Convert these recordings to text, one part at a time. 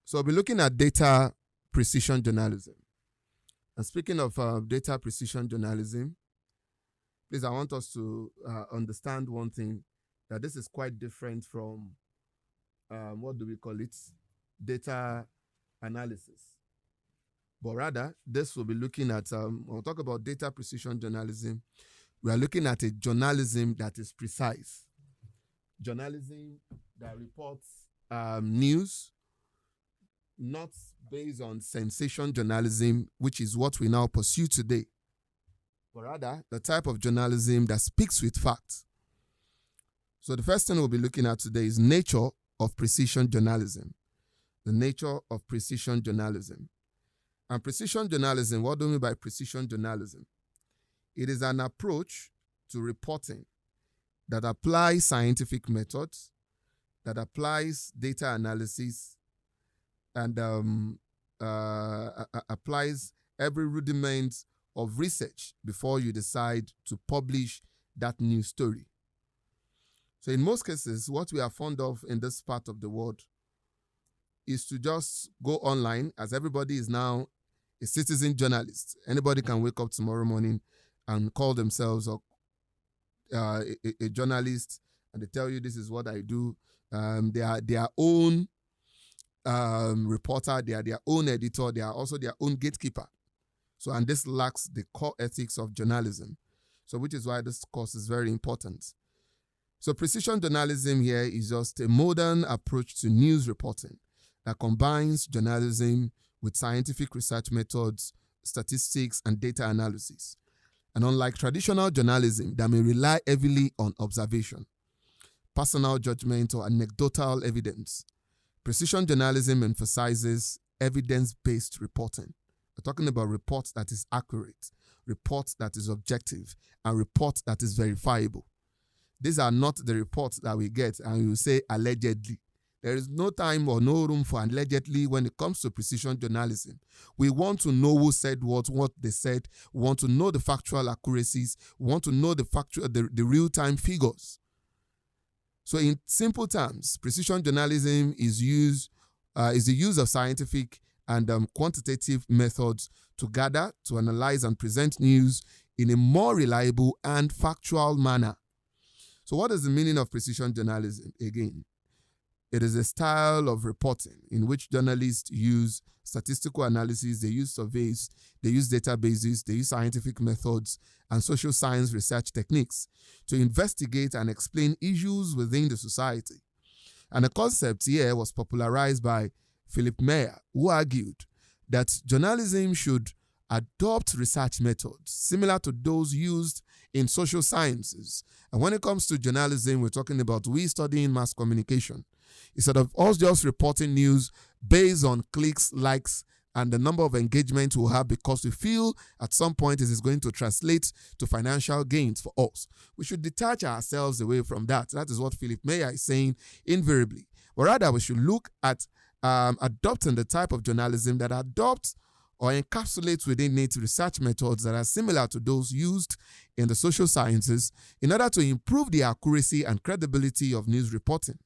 So we'll be looking at data precision journalism. And speaking of data precision journalism, please, I want us to understand one thing, that this is quite different from, what do we call it, data analysis. But rather, this will be looking at, when we talk about data precision journalism, we are looking at a journalism that is precise. Journalism that reports news, not based on sensation journalism, which is what we now pursue today, but rather the type of journalism that speaks with facts. So the first thing we'll be looking at today is nature of precision journalism. The nature of precision journalism. And precision journalism, what do we mean by precision journalism? It is an approach to reporting that applies scientific methods, that applies data analysis, and applies every rudiment of research before you decide to publish that news story. So in most cases, what we are fond of in this part of the world is to just go online, as everybody is now a citizen journalist. Anybody can wake up tomorrow morning and call themselves a journalist, and they tell you this is what I do. They are their own reporter, they are their own editor, they are also their own gatekeeper. So, and this lacks the core ethics of journalism. So, which is why this course is very important. So, precision journalism here is just a modern approach to news reporting that combines journalism with scientific research methods, statistics, and data analysis. And unlike traditional journalism that may rely heavily on observation, personal judgment, or anecdotal evidence, precision journalism emphasizes evidence-based reporting. We're talking about reports that is accurate, reports that is objective, and reports that is verifiable. These are not the reports that we get and you say allegedly. There is no time or no room for allegedly when it comes to precision journalism. We want to know who said what they said. We want to know the factual accuracies. We want to know the real-time figures. So in simple terms, precision journalism is the use of scientific and quantitative methods to gather, to analyze, and present news in a more reliable and factual manner. So what is the meaning of precision journalism? Again, it is a style of reporting in which journalists use statistical analysis, they use surveys, they use databases, they use scientific methods and social science research techniques to investigate and explain issues within the society. And the concept here was popularized by Philip Meyer, who argued that journalism should adopt research methods similar to those used in social sciences. And when it comes to journalism, we're talking about we studying mass communication. Instead of us just reporting news based on clicks, likes, and the number of engagements we'll have because we feel at some point it is going to translate to financial gains for us. We should detach ourselves away from that. That is what Philip Meyer is saying invariably. But rather, we should look at adopting the type of journalism that adopts or encapsulates within it research methods that are similar to those used in the social sciences in order to improve the accuracy and credibility of news reporting.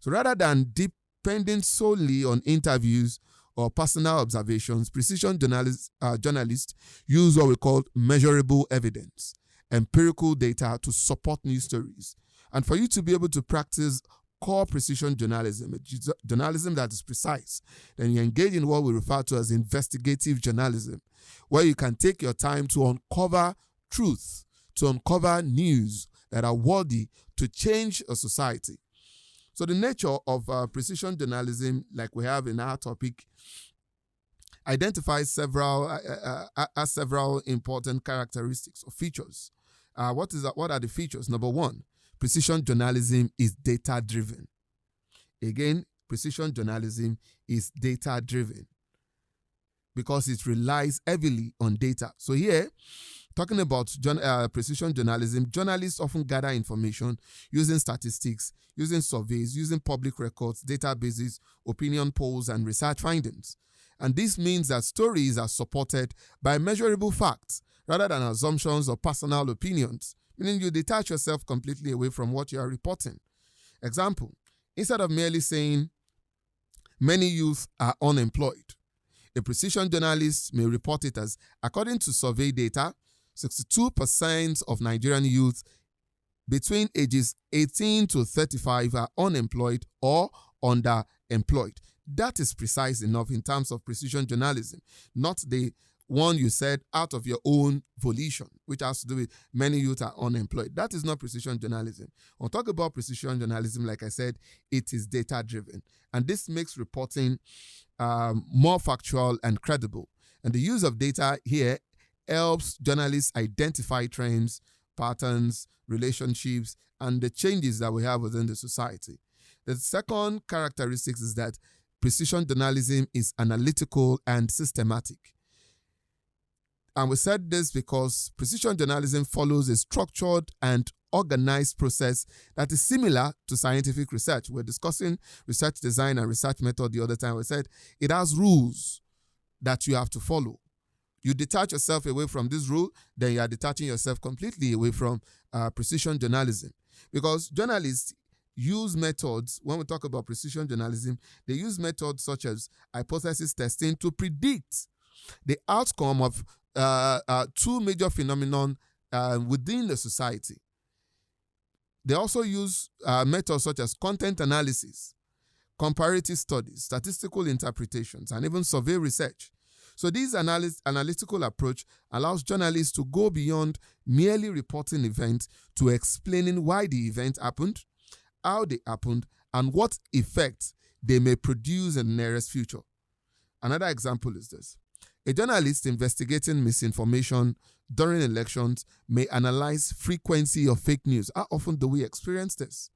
So rather than depending solely on interviews or personal observations, precision journalists use what we call measurable evidence, empirical data to support news stories. And for you to be able to practice core precision journalism, journalism that is precise, then you engage in what we refer to as investigative journalism, where you can take your time to uncover truth, to uncover news that are worthy to change a society. So the nature of precision journalism, like we have in our topic, identifies several important characteristics or features. What are the features? Number one, precision journalism is data-driven. Again, precision journalism is data-driven because it relies heavily on data. So here, talking about precision journalism, journalists often gather information using statistics, using surveys, using public records, databases, opinion polls, and research findings. And this means that stories are supported by measurable facts rather than assumptions or personal opinions, meaning you detach yourself completely away from what you are reporting. Example, instead of merely saying many youth are unemployed. A precision journalist may report it as, according to survey data, 62% of Nigerian youth between ages 18 to 35 are unemployed or underemployed. That is precise enough in terms of precision journalism, not the one you said out of your own volition, which has to do with many youth are unemployed. That is not precision journalism. When we talk about precision journalism, like I said, it is data-driven. And this makes reporting more factual and credible. And the use of data here helps journalists identify trends, patterns, relationships, and the changes that we have within the society. The second characteristic is that precision journalism is analytical and systematic. And we said this because precision journalism follows a structured and organized process that is similar to scientific research. We're discussing research design and research method the other time. We said it has rules that you have to follow. You detach yourself away from this rule, then you are detaching yourself completely away from precision journalism. Because journalists use methods, when we talk about precision journalism, they use methods such as hypothesis testing to predict the outcome of two major phenomenon within the society. They also use methods such as content analysis, comparative studies, statistical interpretations, and even survey research. So this analytical approach allows journalists to go beyond merely reporting events to explaining why the event happened, how they happened, and what effect they may produce in the nearest future. Another example is this. A journalist investigating misinformation during elections may analyze frequency of fake news. How often do we experience this?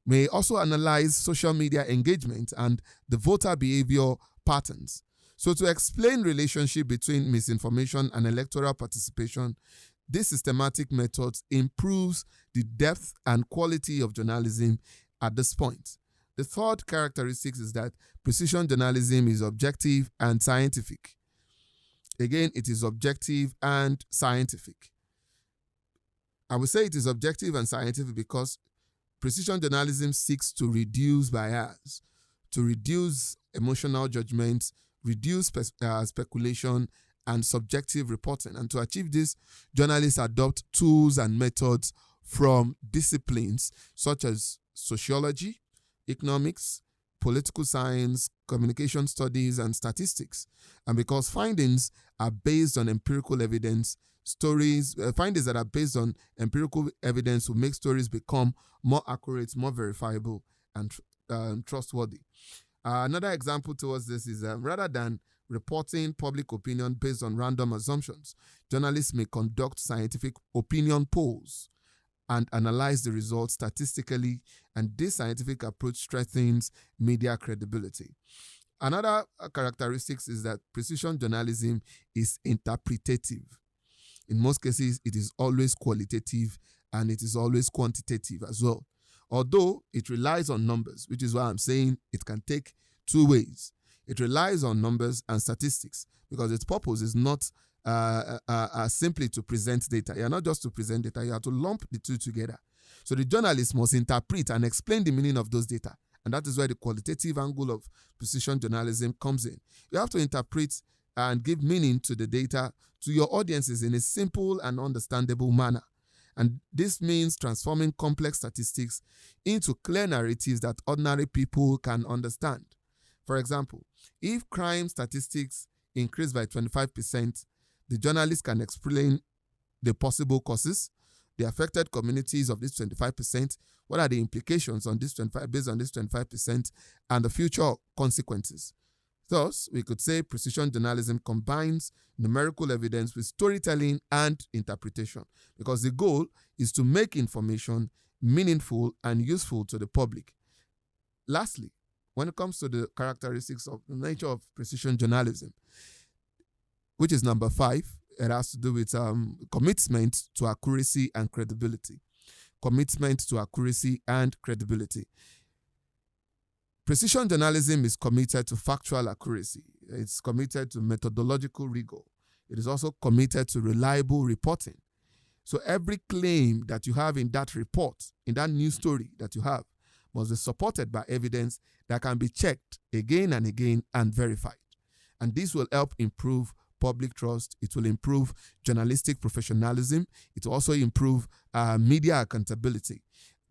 May also analyze social media engagement and the voter behavior patterns. So to explain relationship between misinformation and electoral participation, this systematic method improves the depth and quality of journalism at this point. The third characteristic is that precision journalism is objective and scientific. Again, it is objective and scientific. I would say it is objective and scientific because precision journalism seeks to reduce bias, to reduce emotional judgments, reduce speculation and subjective reporting. And to achieve this, journalists adopt tools and methods from disciplines such as sociology, economics, political science, communication studies, and statistics. And because findings are based on empirical evidence, findings that are based on empirical evidence will make stories become more accurate, more verifiable, and trustworthy. Another example towards this is rather than reporting public opinion based on random assumptions, journalists may conduct scientific opinion polls and analyze the results statistically, and this scientific approach strengthens media credibility. Another characteristic is that precision journalism is interpretative. In most cases, it is always qualitative and it is always quantitative as well. Although it relies on numbers, which is why I'm saying it can take two ways. It relies on numbers and statistics because its purpose is not simply to present data. You are not just to present data, you have to lump the two together. So the journalist must interpret and explain the meaning of those data. And that is where the qualitative angle of precision journalism comes in. You have to interpret and give meaning to the data to your audiences in a simple and understandable manner. And this means transforming complex statistics into clear narratives that ordinary people can understand. For example, if crime statistics increase by 25%, the journalist can explain the possible causes, the affected communities of this 25%, what are the implications on this 25 based on this 25%, and the future consequences. Thus, we could say precision journalism combines numerical evidence with storytelling and interpretation, because the goal is to make information meaningful and useful to the public. Lastly, when it comes to the characteristics of the nature of precision journalism, which is number 5, it has to do with commitment to accuracy and credibility. Commitment to accuracy and credibility. Precision journalism is committed to factual accuracy. It's committed to methodological rigor. It is also committed to reliable reporting. So every claim that you have in that report, in that news story that you have, must be supported by evidence that can be checked again and again and verified. And this will help improve public trust. It will improve journalistic professionalism. It will also improve media accountability,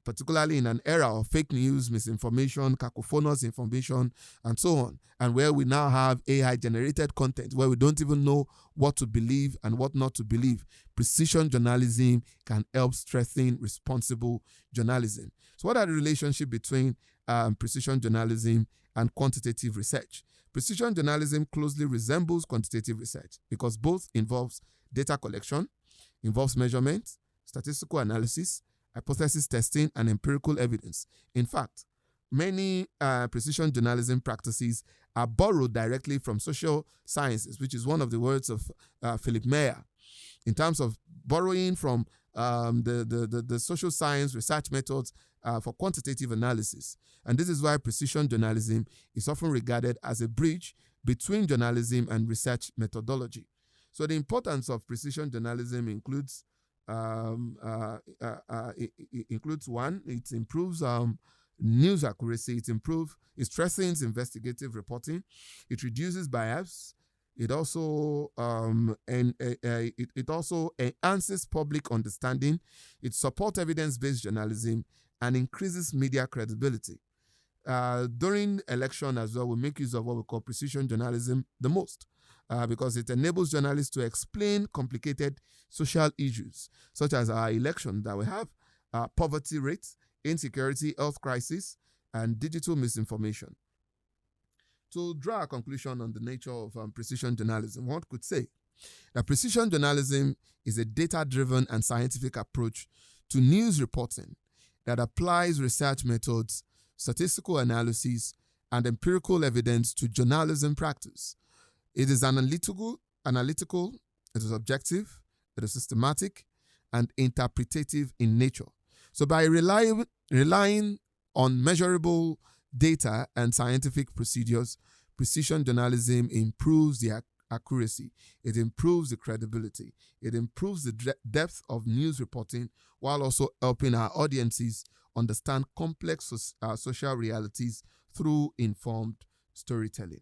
particularly in an era of fake news, misinformation, cacophonous information, and so on, and where we now have AI-generated content where we don't even know what to believe and what not to believe. Precision journalism can help strengthen responsible journalism. So what are the relationship between precision journalism and quantitative research? Precision journalism closely resembles quantitative research because both involves data collection, involves measurement, statistical analysis, hypothesis testing, and empirical evidence. In fact, many precision journalism practices are borrowed directly from social sciences, which is one of the words of Philip Meyer, in terms of borrowing from the social science research methods for quantitative analysis. And this is why precision journalism is often regarded as a bridge between journalism and research methodology. So the importance of precision journalism includes one, it improves news accuracy, it strengthens investigative reporting, it reduces bias, it also it also enhances public understanding, it supports evidence-based journalism, and increases media credibility. During election as well, we make use of what we call precision journalism the most. Because it enables journalists to explain complicated social issues, such as our election that we have, poverty rates, insecurity, health crisis, and digital misinformation. To draw a conclusion on the nature of precision journalism, one could say that precision journalism is a data-driven and scientific approach to news reporting that applies research methods, statistical analysis, and empirical evidence to journalism practice. It is analytical, it is objective, it is systematic, and interpretative in nature. So by relying on measurable data and scientific procedures, precision journalism improves the accuracy, it improves the credibility, it improves the depth of news reporting, while also helping our audiences understand complex social realities through informed storytelling.